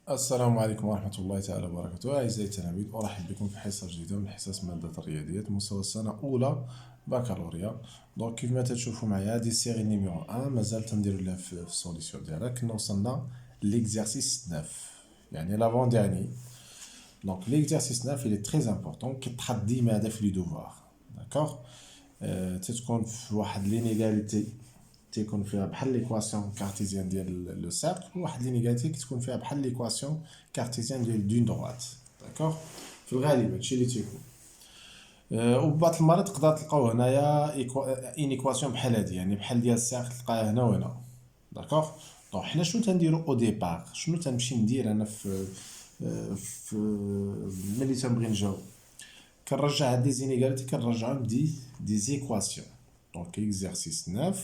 السلام عليكم ورحمة الله تعالى وبركاته. أعزائي التلاميذ، أرحب بكم في حصة جديدة من حصص مادة الرياضيات مستوى السنة الأولى بكالوريا. دونك كيف ما تشوفوا معايا هادي السيري نيميرو 1 مازال تنديرو لها في السوليسيون ديالها. كنا وصلنا ليكزارسيس 9 يعني لافون ديرني. دونك ليكزارسيس 9 il est très important كيتحط ديما هذا في لي دوفوار. داكوغ تتكون في واحد لينيغاليتي تيكون فيها بحال ليكواسيون كارتيزيان ديال لو سيركل، وواحد لينيغاليتي كتكون فيها بحال ليكواسيون كارتيزيان ديال دون دروات. داكوغ في الغالب هادشي اللي تيكون وبعض المرات تقدر تلقاو هنايا ان ايكواسيون بحال هادي، يعني بحال ديال السيركل تلقاها هنا وهنا. داكوغ دونك حنا شنو تنديرو او ديبار، شنو تنمشي ندير انا في ملي تنبغي نجاوب، كنرجع هاد لي زينيغاليتي كنرجعهم دي زيكواسيون. دونك اكزرسيس 9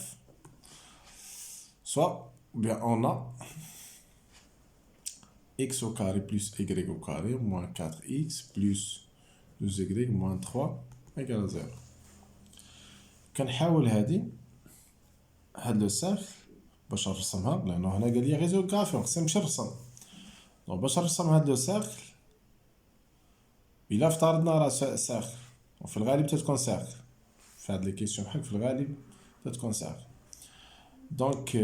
soit bien on a x au carré plus y au carré moins 4x plus 2y moins 3 égale 0. كنحاول هاد لو سيركل باش نرسمها، لانه هنا قال لي ريزولغرافيون خصني نمشي نرسم. دونك باش نرسم هاد لو سيركل الا افترضنا راه سيركل، وفي الغالب تتكون سيركل في هاد لي كيسيون بحال في الغالب تتكون سيركل. دونك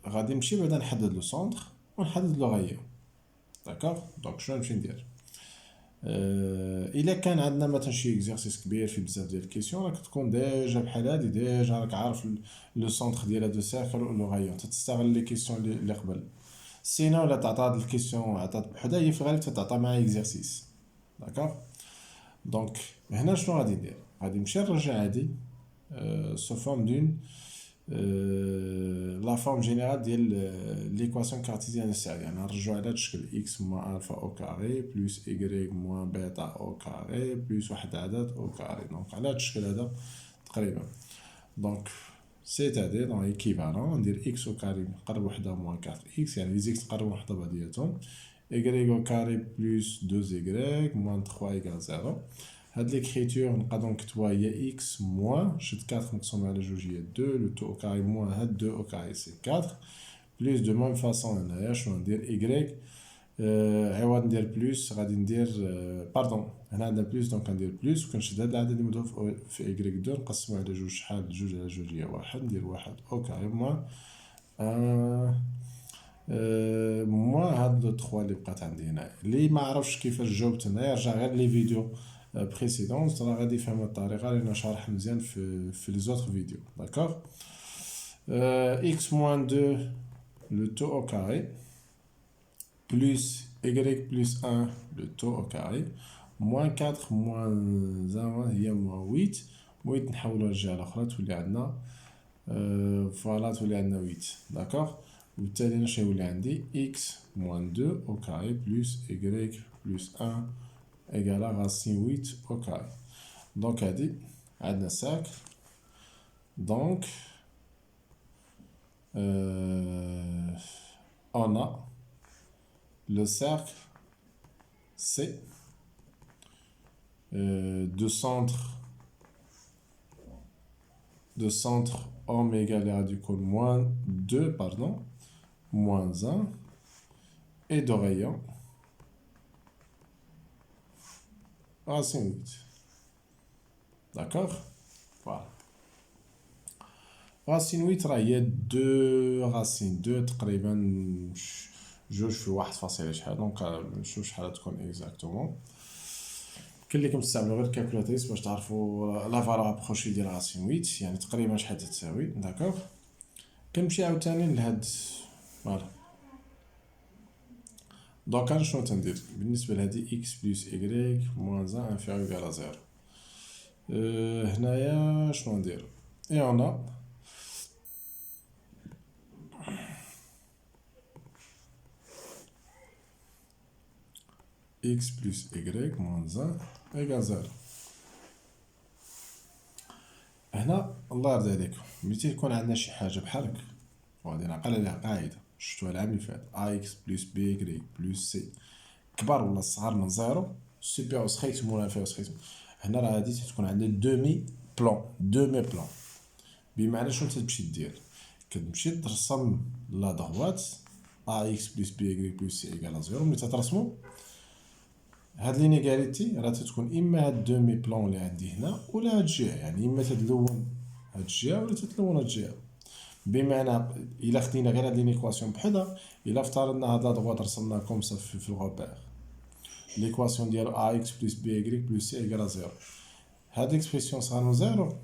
غادي نمشي بعدا نحدد لو سونتر ونحدد لو غاية. داكوغ دونك شنو نمشي ندير الا كان عندنا مثلا شي اكزرسيس كبير في بزاف ديال الكيسيون، راك تكون ديجا بحال هادي ديجا راك عارف لو سونتر ديال هاد السيركل و لو غاية، تستغل لي كيسيون اللي قبل. سينو لا تعطى هاد الكيسيون عطات بحدا، هي في الغالب تتعطى مع اكزرسيس. داكوغ دونك هنا شنو غادي ندير، غادي نمشي نرجع هادي سو فورم دون لا فورم جينيرال ديال ليكواسيون كارتيزيان السعر، يعني نرجعو على هاد الشكل x موان الفا او كاري بلس y موان بيتا او كاري بلس واحد العدد او كاري. دونك على هاد الشكل هذا تقريبا. دونك سيتادير دونك ايكيفالون ندير x او كاري نقرب وحده موان 4x، يعني لي زيكس تقربو وحده بعضياتهم، y او كاري بلس 2y موان 3 ايكال 0. هاد ليكريتور نقدرو نكتبوها هي x موان شد 4 مقسوم على جوج هي 2 لو تو او كاري موان هاد 2 او كاري سي 4 بلس دو ميم فاصون هنايا شنو ندير y عوض ندير بلس غادي ندير باردون هنا عندنا بلس دونك ندير بلس وكنشد هاد العدد اللي مضروب في y 2 نقسمو على جوج شحال جوج على جوج هي واحد، ندير واحد او كاري موان موان هاد لو 3 اللي بقات عندي هنايا. اللي ما عرفش كيفاش جاوبت هنايا يرجع غير لي فيديو بريسيدونس، راه غادي يفهم الطريقه لان شارح مزيان في لي زوتر فيديو. داكوغ x moins 2 le taux au carré plus y plus 1 le taux au carré moins 4 moins 1 هي moins 8 8 نحولوها للجهه الاخرى تولي عندنا فوالا تولي عندنا 8. داكوغ وبالتالي انا شنو يولي عندي x moins 2 au carré plus y plus 1 égale à racine 8 au carré. Donc هادي عندنا cercle. Donc on a le cercle C de centre oméga les radical moins 2 pardon moins 1 et de rayon racine 8. D'accord, voilà. راسين 8 راه هي 2 راسين 2 تقريبا جوج في واحد فاصلة شحال، دونك نشوف شحال تكون اكزاكتومون. كاين اللي كنستعملو غير الكالكولاتريس باش تعرفوا لا فالور ابروشي ديال راسين 8 يعني تقريبا شحال تساوي. داكوغ كنمشي عاوتاني لهاد فوالا. دونك انا شنو تندير بالنسبه لهادي x بلس y موان 1 انفيريور على 0 هنايا شنو ندير اي انا x plus y moins 1 égale 0. هنا الله يرضي عليكم ملي تيكون عندنا شي حاجه بحال هكا وغادي نعقل عليها قاعده شفتوها العام اللي فات ax plus by plus c كبر ولا صغار من 0 سوبيريور سخيتم ولا انفيريور سخيتم، هنا راه هادي تكون عندنا دومي بلان. بمعنى شنو تمشي دير، كتمشي ترسم لا دروات ax بلس بي y بلس سي ايكال زيرو. ملي تترسمو هاد لينيغاليتي راه تتكون اما هاد دومي بلون اللي عندي هنا ولا هاد الجهه، يعني اما تتلون هاد الجهه ولا تتلون هاد الجهه. بمعنى الا خدينا غير هاد لينيكواسيون بحدها، الا افترضنا هاد لا دغوات رسمناها كوم سا في الغوبير، ليكواسيون ديال ax بلس بي y بلس سي ايكال زيرو، هاد ليكسبرسيون صغارو زيرو،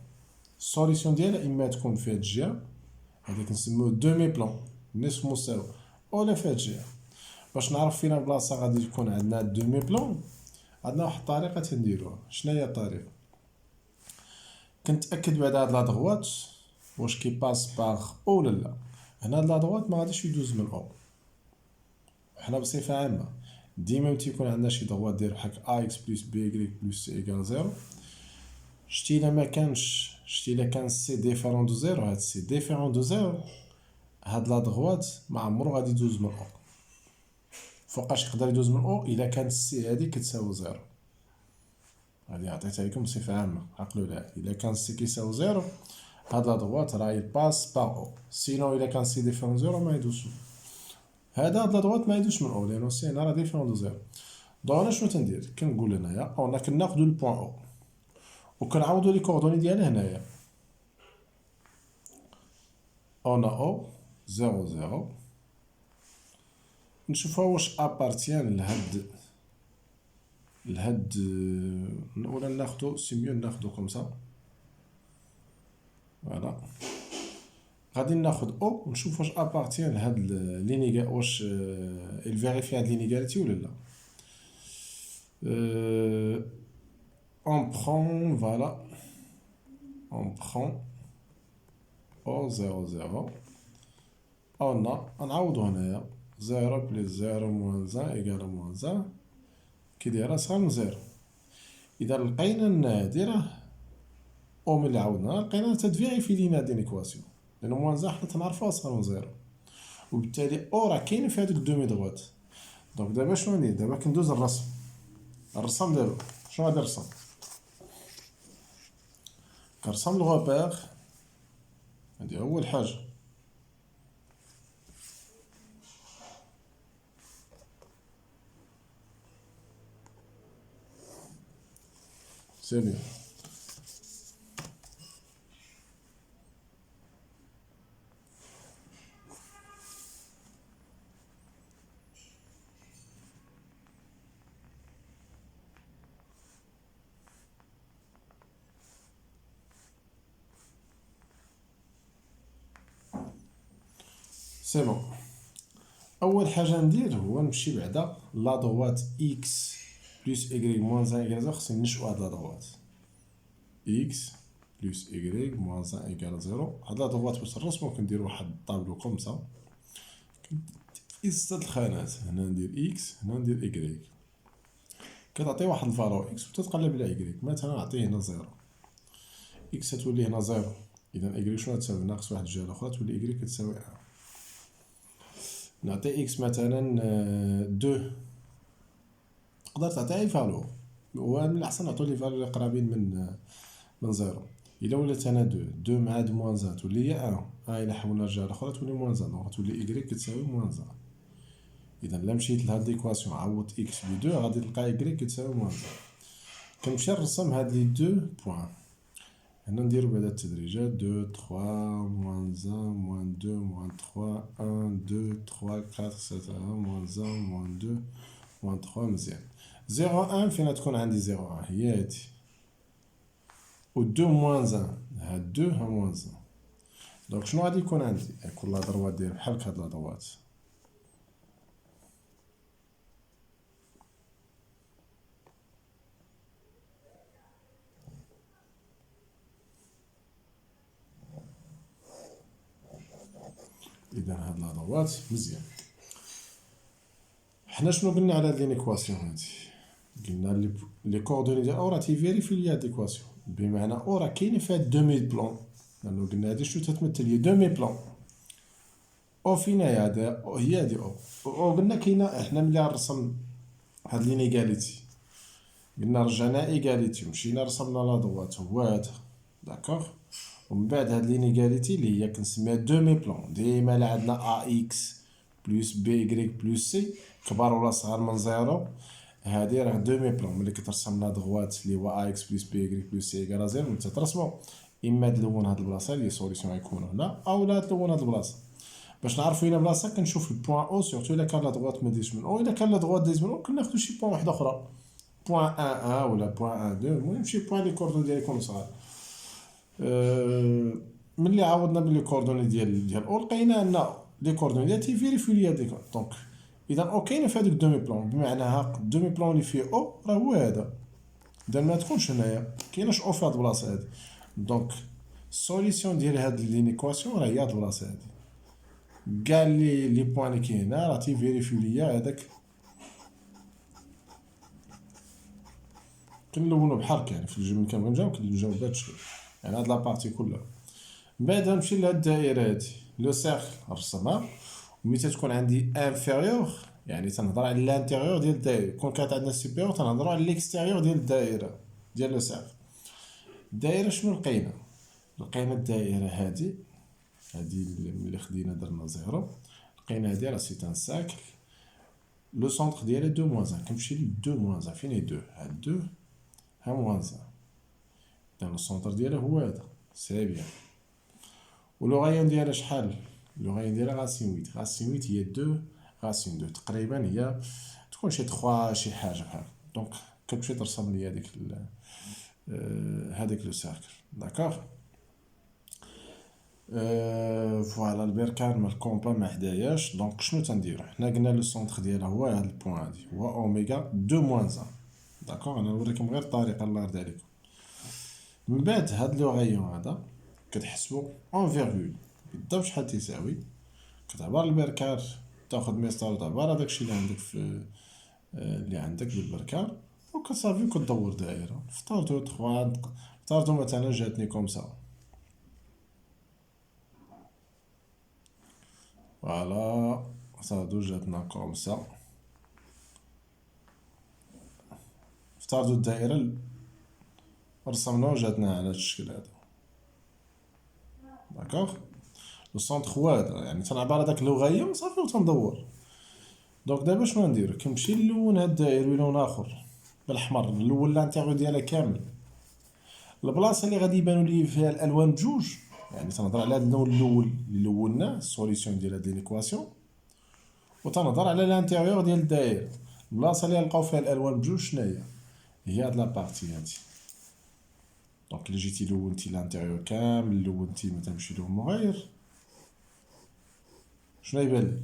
السوليسيون ديالها اما تكون في هاد الجهه، هذا كنسموه دومي بلون نصف مستوى، ولا في هاد الجهه. باش نعرف فين البلاصه غادي تكون عندنا دومي بلون، عندنا واحد الطريقه تنديروها. شنو هي الطريقه؟ كنتاكد بعد هاد لا دغوات واش كي باس باغ او ولا لا. هنا هاد لا دغوات ما غاديش يدوز من او. حنا بصفه عامه ديما ملي تيكون عندنا شي دغوات داير بحال ax بلس بي y بلس سي ايكال زيرو، شتي الا ما كانش، شتي الا كان سي ديفيرون دو زيرو، هاد سي ديفيرون دو زيرو، هاد لا دغوات ما عمرو غادي يدوز من او. فوقاش يقدر يدوز من او؟ الا كانت سي هادي كتساوي زيرو. هادي عطيتها لكم بصفه عامه، عقلوا لها. الا كان سي كيساوي زيرو، هاد لا دغوات راه يباس باغ او، سينو الا كان سي ديفيرون زيرو ما يدوزش. هاد لا دغوات ما يدوزش من او لانه سي هنا راه ديفيرون دو زيرو. دونك انا شنو تندير؟ كنقول هنايا انا كناخدو البوان او وكنعوضو لي كوردوني ديالها هنايا. اون او 0 0 نشوفها واش ابارتيان لهاد ولا ناخدو سي ميو ناخدو كوم سا. فوالا غادي ناخد او ونشوف واش ابارتيان لهاد لينيغا، واش الفيريفي هاد لينيغاليتي ولا لا. on prend voilà on prend او 0 0 on a نعوضو هنايا 0 بلس 0 موان 1 ايكال موان 1 كي دايره صغار من 0. اذا لقينا النادره او ملي عاودنا لقينا تتفيريفي لينا هاد ليكواسيون، لان موان 1 حنا تنعرفوها صغار من 0، وبالتالي او راه كاين في هادوك دومي دغوات. دونك دابا شنو ندير؟ دابا كندوز الرسم دابا. شنو غادي نرسم؟ كنرسم الغوبير. هادي اول حاجه سي بيان. سي بون. اول حاجه ندير هو نمشي بعدا لا دغوات اكس بلس ايكغيك موان 1 ايكال زيرو. خصني نشوف هاد لا دغوات اكس بلس ايكغيك موان 1 ايكال زيرو. هاد لا دغوات باش نرسمو كندير واحد الطابلو كوم سا في ست الخانات. هنا ندير اكس، هنا ندير ايكغيك، كتعطي واحد الفالور اكس وتتقلب على ايكغيك. مثلا نعطيه هنا زيرو، اكس تولي هنا زيرو، اذا ايكغيك شنو تساوي؟ ناقص واحد الجهه الاخرى تولي ايكغيك كتساوي 1. نعطي اكس مثلا 2، تقدر تعطي اي فالور، ومن الاحسن نعطو لي فالور قرابين من زيرو. الا ولات هنا 2 مع 2 موان 1 تولي هي 1 الا حولنا الجهه الاخرى تولي موان 1، دونك تولي ايكغيك كتساوي موان 1. اذا الا مشيت لهاد ليكواسيون عوضت اكس ب 2 غادي تلقى ايكغيك كتساوي موان 1. كنمشي نرسم هاد لي 2 بوان. هنا نديرو بعدا التدريجات 2 3 موان 1 موان 2 موان 3 1 2 3 4 7 موان 1 موان 2 موان 3. مزيان. 0 1 فين تكون عندي 0 1 هي هادي، و 2 موان 1 هاد 2 ها موان 1. دونك شنو غادي يكون عندي؟ يكون لا دروات داير بحال هاد لا دروات. اذا هاد لا دروات مزيان. حنا شنو قلنا على هاد لينيكواسيون هادي؟ قلنا لي كوردوني ديال او راه تيفيريفي ليا هاد ليكواسيون، بمعنى او راه كاينه فيها دومي بلون، لانه قلنا هادي شنو تتمثل؟ هي دومي بلون. او فين هي هذا؟ هي هادي او قلنا كاينه. حنا ملي غنرسم هاد لينيغاليتي قلنا رجعنا ايغاليتي مشينا رسمنا لا دروات هو هذا، داكوغ. ومن بعد هاد لينيغاليتي اللي هي كنسميها دومي بلون، ديما لا عندنا ا اكس بلس بي إكغيك بلس سي كبار ولا صغار من زيرو. هادي راه دومي بلون ملي كترسم لا دغوات لي هو ا اكس بلس بي إكغيك بلس سي إيكال زيرو نتا ترسمو اما تلون هاد البلاصه لي سوليسيون غيكونو هنا اولا تلون هاد البلاصه باش نعرفو الا بلاصه كنشوف البوان او سورتو الا كان لا دغوات ما دايرش من او الا كان لا دغوات دايز من او كناخدو شي بوان واحده اخرى بوان 1 1 ولا بوان 1 2 المهم شي بوان لي كوردون ديالي يكونو صغار. ملي عوضنا بلي كوردوني ديال او لقينا ان لي كوردوني ديال تيفيريفيو ليا ديك دونك اذا او كاينه في هذوك دومي بلون بمعنى ها الدومي بلون اللي فيه او راه هو هذا اذا ما تكونش هنايا كايناش او في هاد البلاصه هادي دونك السوليسيون ديال هاد لينيكواسيون راه هي هاد البلاصه هادي كاع لي بوان اللي كاين هنا راه تيفيريفيو ليا هذاك كنلونو بحرك يعني في الجمل كنبغي نجاوب بهذا الشكل يعني هاد لابارتي كلها. من بعد غنمشي لهاد الدائره هادي لو سيركل نرسمها وملي تتكون عندي انفيريور يعني تنهضر على الانتيريور ديال الدائره كون كانت عندنا سوبيريور تنهضروا على الاكستيريور ديال الدائره ديال لو سيركل. الدائره شنو لقينا الدائره هادي ملي خدينا درنا زيرو لقينا هادي راه سيت ان ساكل لو سونتر ديالها 2 موان 1 كنمشي ل 2 موان 1 فين هي 2 هاد 2 ها موان 1 اذا لو سونتر ديالها هو هذا سي بيان ولو غايون ديالها شحال لو غايون ديالها غاسين 8 هي 2 غاسين 2 تقريبا هي تكون شي 3 شي حاجه بحال دونك كتمشي ترسم لي هذيك لو سيركل داكوغ. فوالا البركان مع الكومبا ما حداياش دونك شنو تنديرو حنا قلنا لو سونتر ديالها هو هاد البوان هادي هو اوميغا 2 موان 1 داكوغ. انا نوريكم غير الطريقه الله يرضي عليكم. من بعد هاد لو غايون هذا كتحسبو اون فيرغول بالضبط شحال تيساوي كتعبر البركار تاخد مسطره تعبر هداكشي اللي عندك في اللي عندك بالبركار وكتصافي كدور دائره افترضوا مثلا جاتني كومسا فوالا افترضوا جاتنا كومسا افترضوا الدائره رسمناها وجاتنا على هاد الشكل هذا داكوغ. لو سونتر هو هذا يعني تنعبر هذاك لو غايون صافي وتندور دونك دابا شنو ندير كنمشي نلون هاد الدائره بلون اخر بالاحمر نلون لانتيغيو ديالها كامل البلاصه اللي غادي يبانوا لي فيها الالوان بجوج يعني تنهضر على هاد اللون الاول اللي لوناه السوليسيون ديال هاد ليكواسيون وتنهضر على لانتيغيور ديال الدائره البلاصه اللي نلقاو فيها الالوان بجوج شناهي هي هاد لابارتي هادي دونك اللي جيتي لونتي لانتيريور كامل لونتي ما تمشي لهم مغاير شنو يبان لي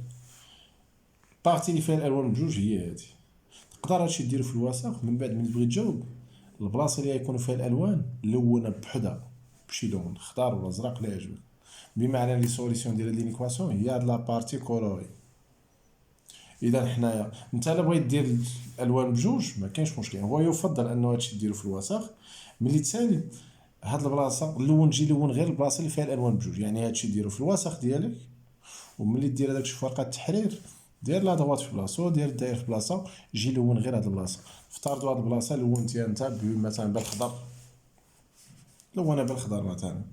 البارتي اللي فيها الالوان بجوج هي هادي. تقدر هادشي ديرو في الوسط من بعد ملي تبغي تجاوب البلاصه اللي غيكونوا فيها الالوان لونها بحدها بشي لون خضر ولا ازرق اللي يعجبك بمعنى لي سوليسيون ديال لينيكواسيون هي هاد لابارتي كولوري. اذا حنايا انت الا بغيت دير الالوان بجوج ما كاينش مشكل هو يفضل انه هادشي ديرو في الوسط ملي تسالي هاد البلاصه لون جي لون غير البلاصه اللي فيها الالوان بجوج يعني هادشي ديرو في الوسط ديالك وملي دير هذاك في ورقه التحرير دير لا ضغط في بلاصه دير الداير في بلاصه جي لون غير هاد البلاصه افترضوا هاد البلاصه لونتيها انت مثلا بالخضر لونها بالخضر مثلا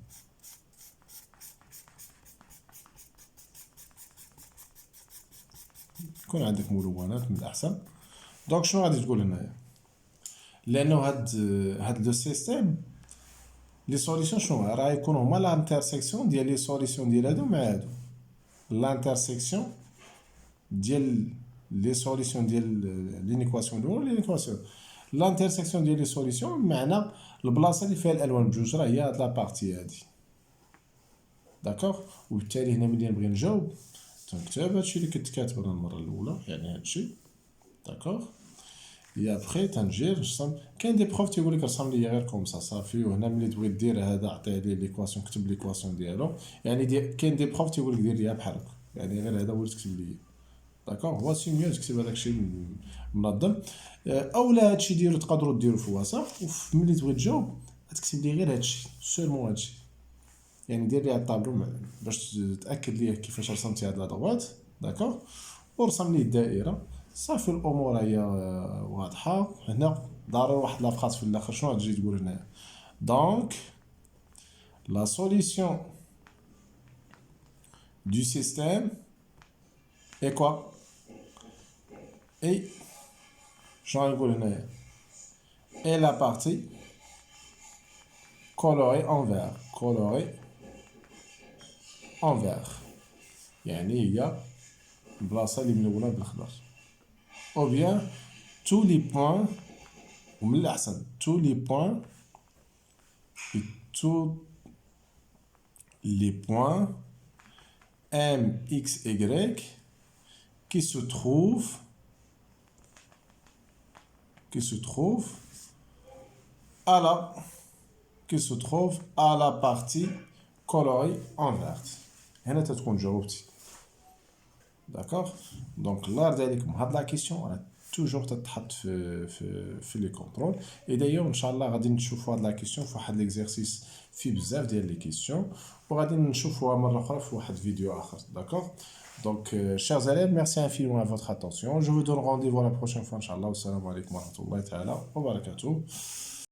يكون عندك ملونات من الاحسن. دونك شنو غادي تقول هنايا لانه هاد لو سيستيم لي سوليسيون شنو راه يكونوا هما لانترسيكسيون ديال لي سوليسيون ديال هادو مع هادو لانترسيكسيون ديال لي سوليسيون ديال لينيكواسيون الاولى لينيكواسيون لانترسيكسيون ديال لي سوليسيون بمعنى البلاصه اللي فيها الالوان بجوج راه هي هاد لابارتي هادي داكوغ. وبالتالي هنا ملي نبغي نجاوب تنكتب هادشي اللي كنت كاتب انا المره الاولى يعني هادشي داكوغ يا بخي تنجي نرسم كاين دي بروف تيقول لك رسم لي غير كومسا صافي وهنا ملي تبغي دير هذا عطيه لي ليكواسيون كتب ليكواسيون ديالو يعني كاين دي بروف تيقول لك دير ليها بحال هكا يعني غير هذا هو اللي تكتب لي داكوغ هو سي ميو تكتب هذاك الشيء منظم اولا هادشي ديرو تقدروا ديروا في الوسط وملي تبغي تجاوب تكتب لي غير هادشي سولمون هادشي يعني دير لي على الطابلو باش تاكد ليه كيفاش رسمتي هاد لادوات داكوغ ورسم لي الدائره صافي الامور هي واضحه. هنا ضروري واحد لافخاط في الاخر شنو غتجي تقول هنايا دونك لا سوليسيون du système et quoi? Et, j'en rigole, et la partie colorée en vert. Colorée en vert. يعني هي البلاصة اللي ملونة بالخضر. Ou bien, tous les points, ومن الأحسن, tous les points, et tous les points M, X, Y qui se trouvent à la qui se trouve à la partie colorée en verte. هنا تتكون جاوبتي. D'accord? Donc là ديالكم هاد لا كيسيون راه توجور تتحط في لي كونترول. اي دايوغ ان شاء الله غادي نشوفوا هاد لا كيسيون في واحد ليكزارسيس فيه بزاف ديال لي كيسيون وغادي نشوفوها مره اخرى في واحد فيديو اخر. D'accord? Donc chers élèves, merci infiniment à votre attention. Je vous donne rendez-vous la prochaine fois, Inch'Allah. Wassalamu alaikum wa rahmatullahi ta'ala wa barakatuh.